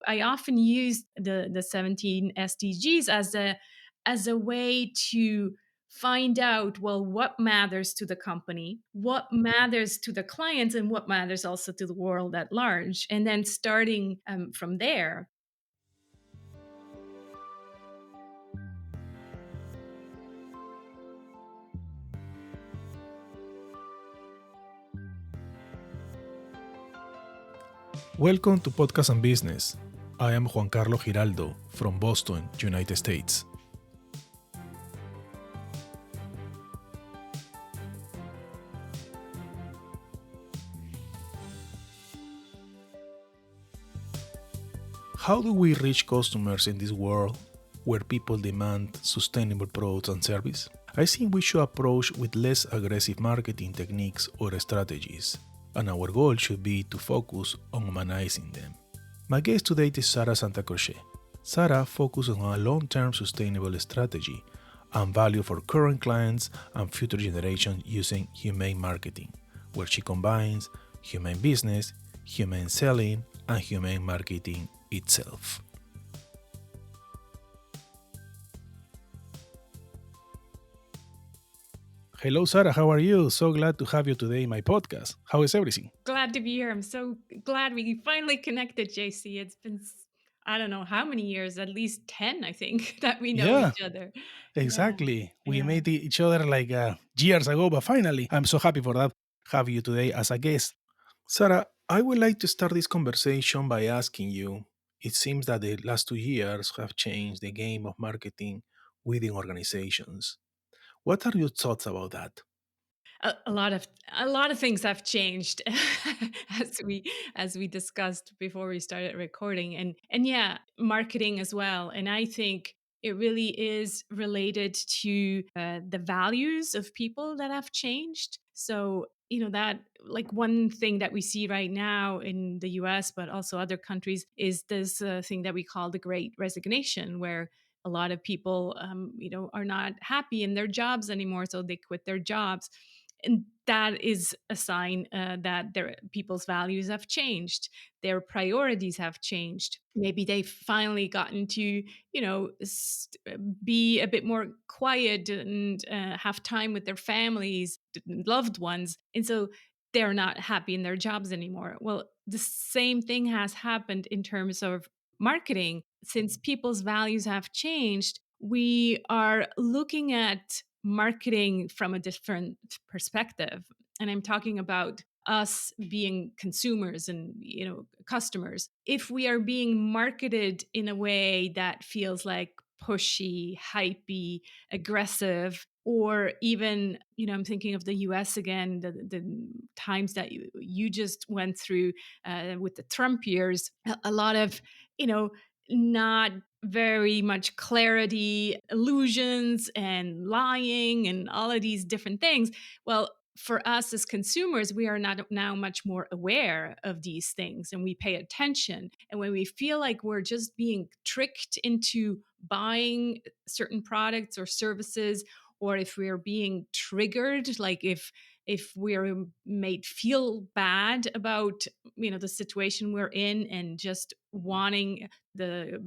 I often use the 17 SDGs as a way to find out, well, what matters to the company, what matters to the clients, and what matters also to the world at large, and then starting from there. Welcome to Podcast and Business. I am Juan Carlos Giraldo from Boston, United States. How do we reach customers in this world where people demand sustainable products and service? I think we should approach with less aggressive marketing techniques or strategies, and our goal should be to focus on humanizing them. My guest today is Sara Santacroce. Sara focuses on a long-term sustainable strategy and value for current clients and future generations using Humane Marketing, where she combines humane business, humane selling, and humane marketing itself. Hello, Sara. How are you? So glad to have you today in my podcast. How is everything? Glad to be here. I'm so glad we finally connected, JC. It's been, I don't know how many years, at least 10, I think, that we know Yeah, each other. Yeah. exactly. We Yeah. met each other like years ago, but finally, I'm so happy for that. Have you today as a guest. Sarah, I would like to start this conversation by asking you, it seems that the last 2 years have changed the game of marketing within organizations. What are your thoughts about that? A lot of things have changed as we discussed before we started recording, and yeah, marketing as well. And I think it really is related to the values of people that have changed. So that, like, one thing that we see right now in the US but also other countries is this thing that we call the great resignation, where a lot of people are not happy in their jobs anymore, so they quit their jobs. And that is a sign that their people's values have changed, their priorities have changed. Maybe they've finally gotten to be a bit more quiet and have time with their families, loved ones, and so they're not happy in their jobs anymore. Well, the same thing has happened in terms of marketing. Since people's values have changed, we are looking at marketing from a different perspective. And I'm talking about us being consumers and customers. If we are being marketed in a way that feels like pushy, hypey, aggressive, or even, I'm thinking of the US again, the times that you just went through with the Trump years, a lot of, not very much clarity, illusions, and lying, and all of these different things. Well, for us as consumers, we are not now much more aware of these things, and we pay attention. And when we feel like we're just being tricked into buying certain products or services, or if we're being triggered, like if we're made feel bad about the situation we're in, and just wanting the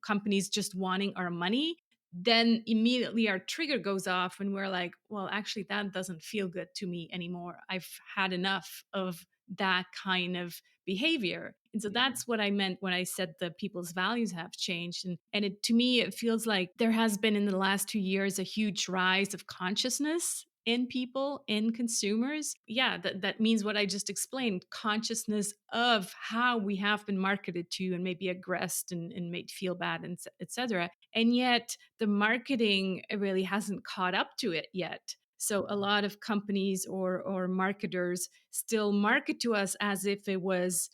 companies just wanting our money, then immediately our trigger goes off and we're like, well, actually, that doesn't feel good to me anymore. I've had enough of that kind of behavior. And so that's what I meant when I said that people's values have changed. And to me, it feels like there has been in the last 2 years a huge rise of consciousness in people, in consumers. Yeah, that means what I just explained: consciousness of how we have been marketed to and maybe aggressed and made feel bad, and etc. And yet the marketing really hasn't caught up to it yet. So a lot of companies or marketers still market to us as if it was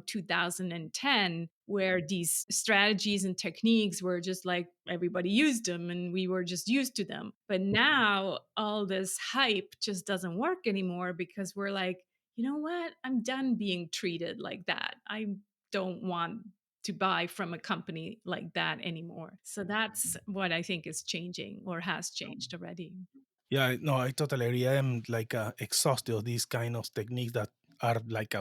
2010, where these strategies and techniques were just like everybody used them and we were just used to them. But now all this hype just doesn't work anymore, because we're like, you know what? I'm done being treated like that. I don't want to buy from a company like that anymore. So that's what I think is changing, or has changed already. Yeah, no, I totally agree. I am like exhausted of these kind of techniques that are like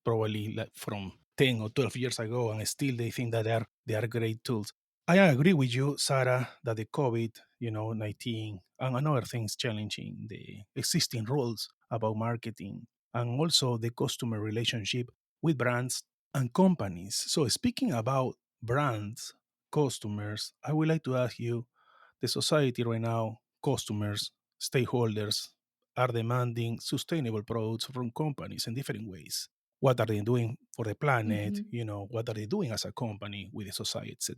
probably like from 10 or 12 years ago, and still they think that they are great tools. I agree with you, Sarah, that the COVID, 19 and another things challenging the existing rules about marketing and also the customer relationship with brands and companies. So speaking about brands, customers, I would like to ask you, the society right now, customers, stakeholders are demanding sustainable products from companies in different ways. What are they doing for the planet? Mhm. What are they doing as a company with the society, etc.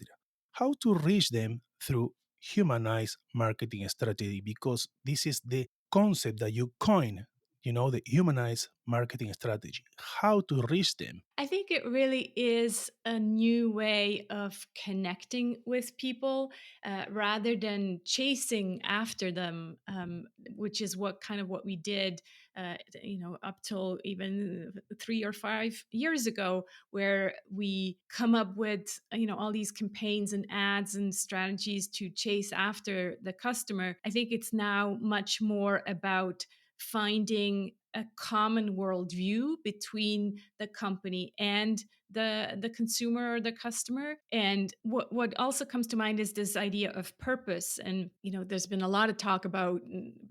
How to reach them through humanized marketing strategy, because this is the concept that you coin, the humanized marketing strategy. How to reach them. I think it really is a new way of connecting with people rather than chasing after them, which is what we did, up till even 3 or 5 years ago, where we come up with all these campaigns and ads and strategies to chase after the customer. I think it's now much more about finding a common worldview between the company and the consumer or the customer. And what also comes to mind is this idea of purpose. And there's been a lot of talk about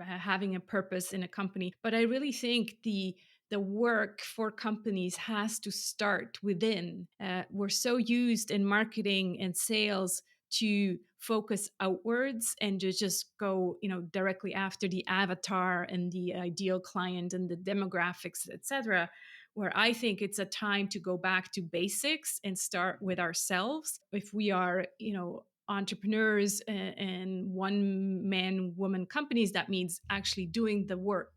having a purpose in a company, but I really think the work for companies has to start within. We're so used in marketing and sales to focus outwards and to just go directly after the avatar and the ideal client and the demographics, etc., where I think it's a time to go back to basics and start with ourselves. If we are entrepreneurs and one man woman companies, that means actually doing the work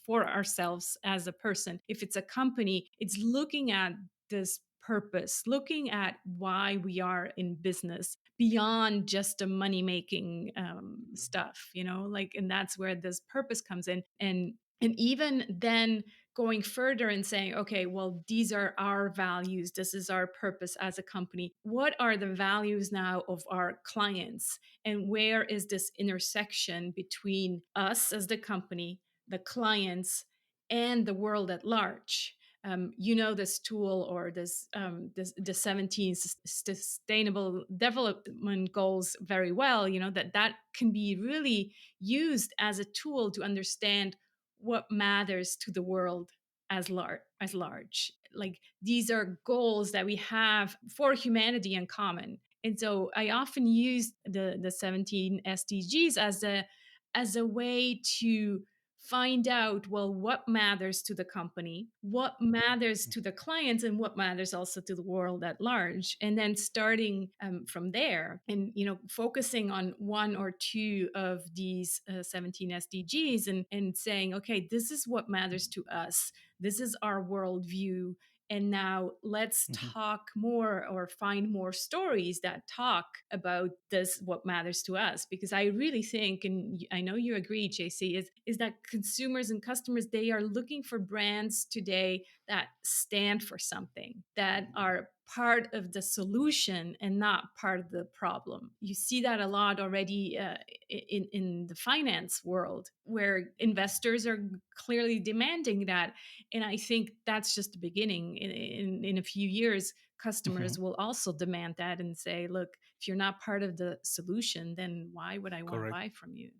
for ourselves as a person. If it's a company, it's looking at this purpose, looking at why we are in business beyond just the money making stuff, like, and that's where this purpose comes in. And even then going further and saying, okay, well, these are our values, this is our purpose as a company, what are the values now of our clients, and where is this intersection between us as the company, the clients, and the world at large. This tool, or the 17 sustainable development goals very well. That can be really used as a tool to understand what matters to the world as large. Like, these are goals that we have for humanity in common. And so I often use the 17 SDGs as a way to find out, well, what matters to the company, what matters to the clients, and what matters also to the world at large. And then starting from there, and focusing on one or two of these 17 SDGs, and saying, okay, this is what matters to us, this is our worldview. And now let's Mhm. talk more, or find more stories that talk about this, what matters to us. Because I really think, and I know you agree, JC, is that consumers and customers, they are looking for brands today that stand for something, that are part of the solution and not part of the problem. You see that a lot already in the finance world, where investors are clearly demanding that. And I think that's just the beginning. In a few years, customers Mhm. will also demand that and say, look, if you're not part of the solution, then why would I want to Correct. buy from you?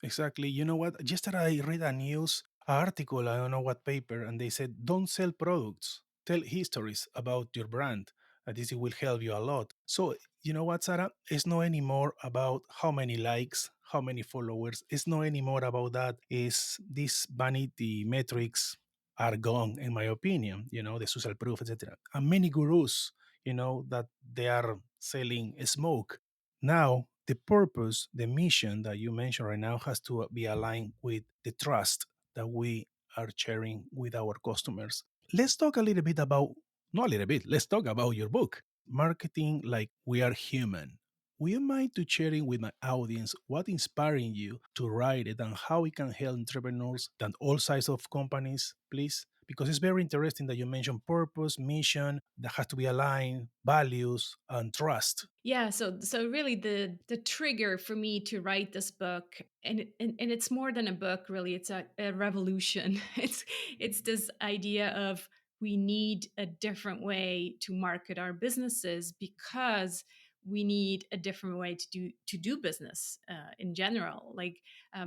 Exactly. You know what? Yesterday I read a news article, I don't know what paper, and they said, don't sell products, tell histories about your brand. And this will help you a lot. So, you know what, Sarah? It's not anymore about how many likes, how many followers. It's not anymore about that. Is these vanity metrics are gone, in my opinion, the social proof, etc. And many gurus, that they are selling smoke. Now, the purpose, the mission that you mentioned right now has to be aligned with the trust that we are sharing with our customers. Let's talk a little bit about, not a little bit, let's talk about your book, Marketing Like We Are Human. Would you mind to sharing with my audience what inspiring you to write it and how it can help entrepreneurs and all sizes of companies, please? Because it's very interesting that you mentioned purpose, mission, that has to be aligned, values, and trust. Yeah, so really the trigger for me to write this book, and it's more than a book, really, it's a revolution. It's this idea of we need a different way to market our businesses because we need a different way to do business in general. Like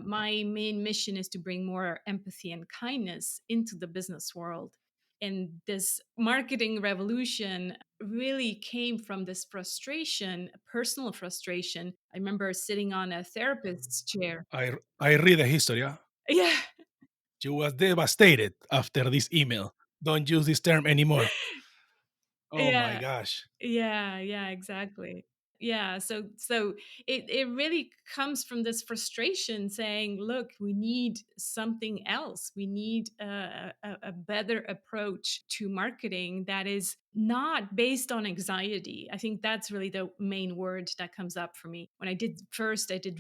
my main mission is to bring more empathy and kindness into the business world. And this marketing revolution really came from this frustration, personal frustration. I remember sitting on a therapist's chair. I read the history. Yeah? Yeah. She was devastated after this email. Don't use this term anymore. Oh my Yeah. gosh. Yeah, yeah, exactly. Yeah, so it really comes from this frustration saying, look, we need something else. We need a better approach to marketing that is not based on anxiety. I think that's really the main word that comes up for me. When I did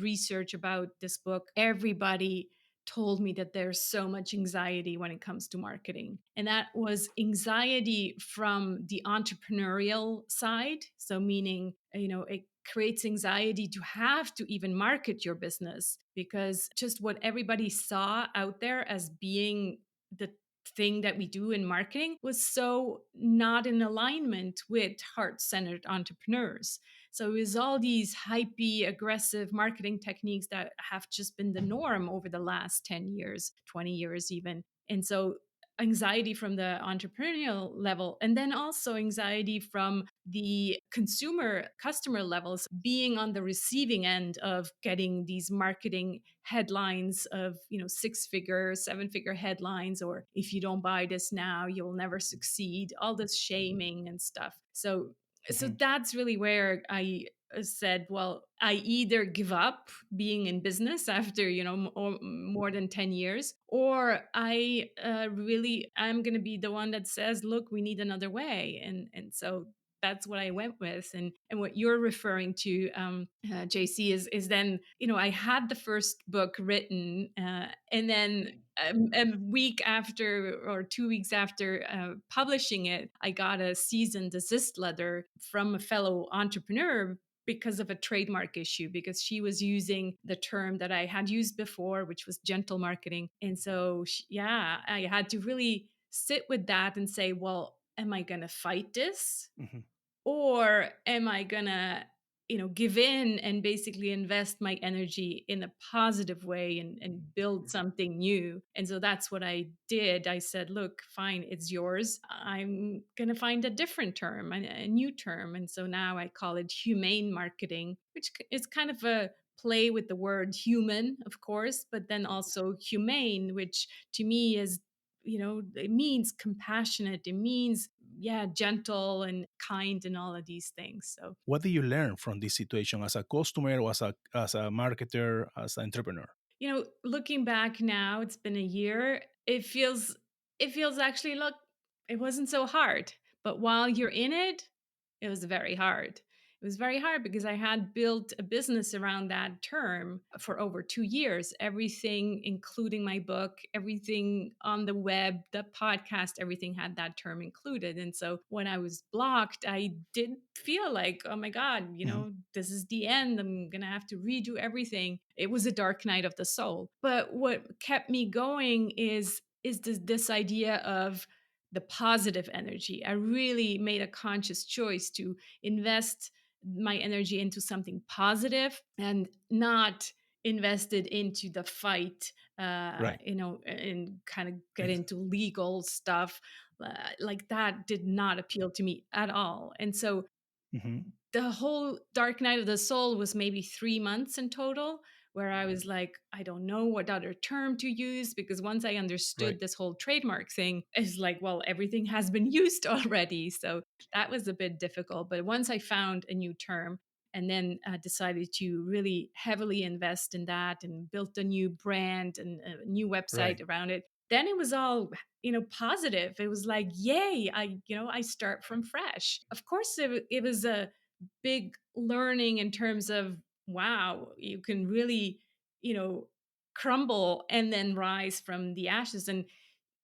research about this book, everybody told me that there's so much anxiety when it comes to marketing. And that was anxiety from the entrepreneurial side. So, meaning, it creates anxiety to have to even market your business because just what everybody saw out there as being the thing that we do in marketing was so not in alignment with heart-centered entrepreneurs. So it was all these hypey, aggressive marketing techniques that have just been the norm over the last 10 years, 20 years even. And so anxiety from the entrepreneurial level, and then also anxiety from the consumer customer levels, being on the receiving end of getting these marketing headlines of, 6-figure, 7-figure headlines, or if you don't buy this now you'll never succeed, all this shaming and stuff. So Mhm. that's really where I said, well, I either give up being in business after, more than 10 years, or I really, I'm going to be the one that says, look, we need another way. And so that's what I went with. And what you're referring to, JC, is then, I had the first book written, and then a week after or 2 weeks after publishing it, I got a cease and desist letter from a fellow entrepreneur because of a trademark issue, because she was using the term that I had used before, which was gentle marketing. And so, yeah, I had to really sit with that and say, well, am I going to fight this? Mhm. Or am I gonna, give in and basically invest my energy in a positive way and build something new? And so that's what I did. I said, look, fine, it's yours. I'm gonna find a different term, a new term. And so now I call it humane marketing, which is kind of a play with the word human, of course, but then also humane, which to me is, it means compassionate, it means, yeah, gentle and kind and all of these things. So, What did you learn from this situation as a customer or as a marketer, as an entrepreneur? looking back now, it's been a year. It feels actually, look, it wasn't so hard. But while you're in it, it was very hard. It was very hard because I had built a business around that term for over 2 years. Everything, including my book, everything on the web, the podcast, everything had that term included. And so when I was blocked, I did feel like, oh my God, Mhm. this is the end. I'm going to have to redo everything. It was a dark night of the soul. But what kept me going is this idea of the positive energy. I really made a conscious choice to invest my energy into something positive and not invested into the fight, Right. and kind of get Ex- into legal stuff. Like that did not appeal to me at all. And so Mhm. the whole Dark Night of the Soul was maybe 3 months in total, where I was like, I don't know what other term to use, because once I Right. understood this whole trademark thing, it's like, well, everything has been used already. So that was a bit difficult. But once I found a new term and then decided to really heavily invest in that and built a new brand and a new Right. website around it, then it was all, positive. It was like, yay, I start from fresh. Of course, it was a big learning in terms of, wow, you can really, you know crumble and then rise from the ashes. And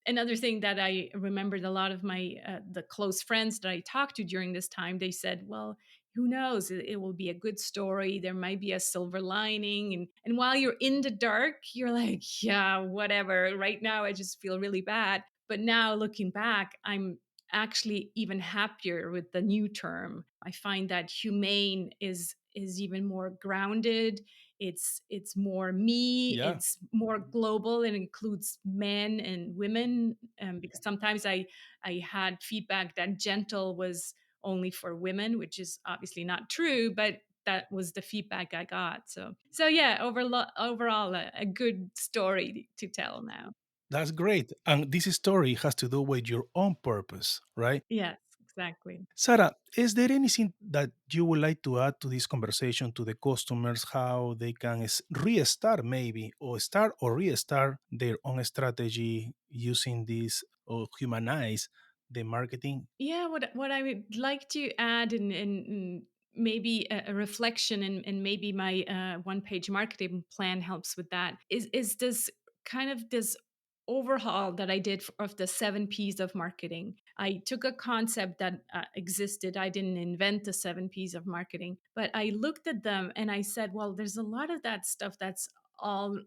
another thing that I remembered, a lot of my the close friends that I talked to during this time, they said, well, who knows, it will be a good story, there might be a silver lining. And while you're in the dark, you're like, yeah, whatever, right now I just feel really bad. But now looking back, I'm actually even happier with the new term. I find that humane is even more grounded. It's more me. Yeah. It's more global. It includes men and women. Because sometimes I had feedback that gentle was only for women, which is obviously not true, but that was the feedback I got. So yeah, overall, a good story to tell now. That's great. And this story has to do with your own purpose, right? Yes, exactly. Sarah, is there anything that you would like to add to this conversation to the customers, how they can restart maybe, or start or restart their own strategy using this or humanize the marketing? Yeah, what I would like to add, and maybe a reflection, and maybe my one page marketing plan helps with that, is this kind of this overhaul that I did of the 7 P's of marketing. I took a concept that existed. I didn't invent the 7 P's of marketing, but I looked at them and I said, well, there's a lot of that stuff that's all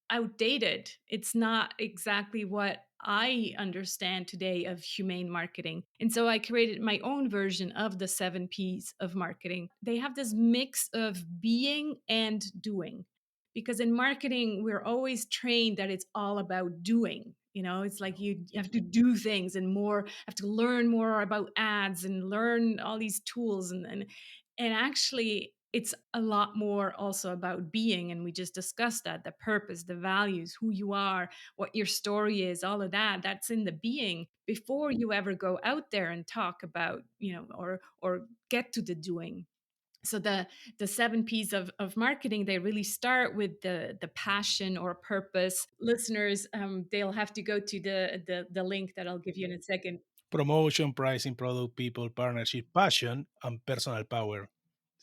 outdated. It's not exactly what I understand today of humane marketing. And so I created my own version of the 7 P's of marketing. They have this mix of being and doing. Because in marketing, we're always trained that it's all about doing. It's like you have to do things and more, have to learn more about ads and learn all these tools. And actually, it's a lot more also about being. And we just discussed that, the purpose, the values, who you are, what your story is, all of that. That's in the being before you ever go out there and talk about, or get to the doing. So the 7 P's of marketing, they really start with the passion or purpose. Listeners, they'll have to go to the link that I'll give you in a second. Promotion, pricing, product, people, partnership, passion, and personal power.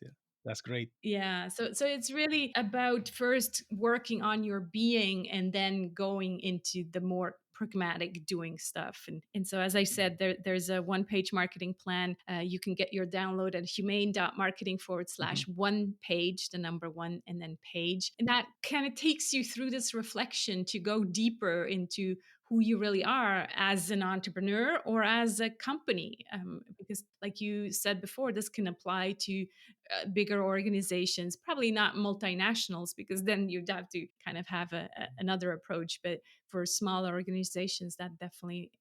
Yeah, that's great. Yeah, so it's really about first working on your being and then going into the more pragmatic doing stuff. And so, as I said, there's a one page marketing plan. You can get your download at humane.marketing forward Mhm. slash one page, the number one, and then page. And that kind of takes you through this reflection to go deeper into who you really are as an entrepreneur or as a company. Because, like you said before, this can apply to bigger organizations, probably not multinationals, because then you'd have to kind of have another approach. But for smaller organizations, that definitely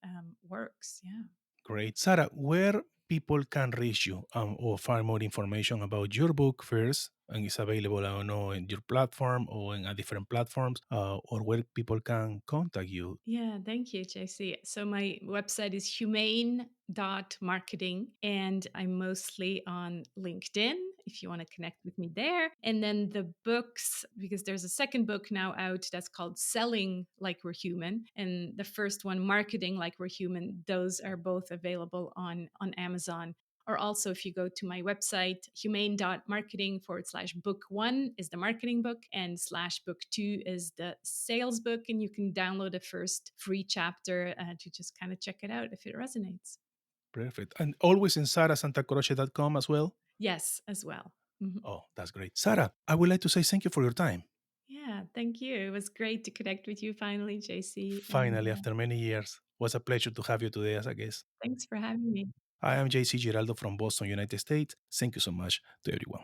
works. Yeah. Great. Sarah, where people can reach you or find more information about your book first, and it's available, I don't know, in your platform or in a different platforms, or where people can contact you. Yeah, thank you, JC. So my website is humane.marketing, and I'm mostly on LinkedIn if you want to connect with me there. And then the books, because there's a second book now out that's called Selling Like We're Human, and the first one, Marketing Like We're Human, those are both available on Amazon. Or also, if you go to my website, humane.marketing forward slash book one is the marketing book, and slash book two is the sales book. And you can download a first free chapter to just kind of check it out if it resonates. Perfect. And always in sarahsantacroce.com as well. Yes, as well. Mhm. Oh, that's great. Sarah, I would like to say thank you for your time. Yeah, thank you. It was great to connect with you finally, JC. And Finally, after many years, was a pleasure to have you today as a guest. thanks for having me. I am JC Giraldo from Boston, United States. Thank you so much to everyone.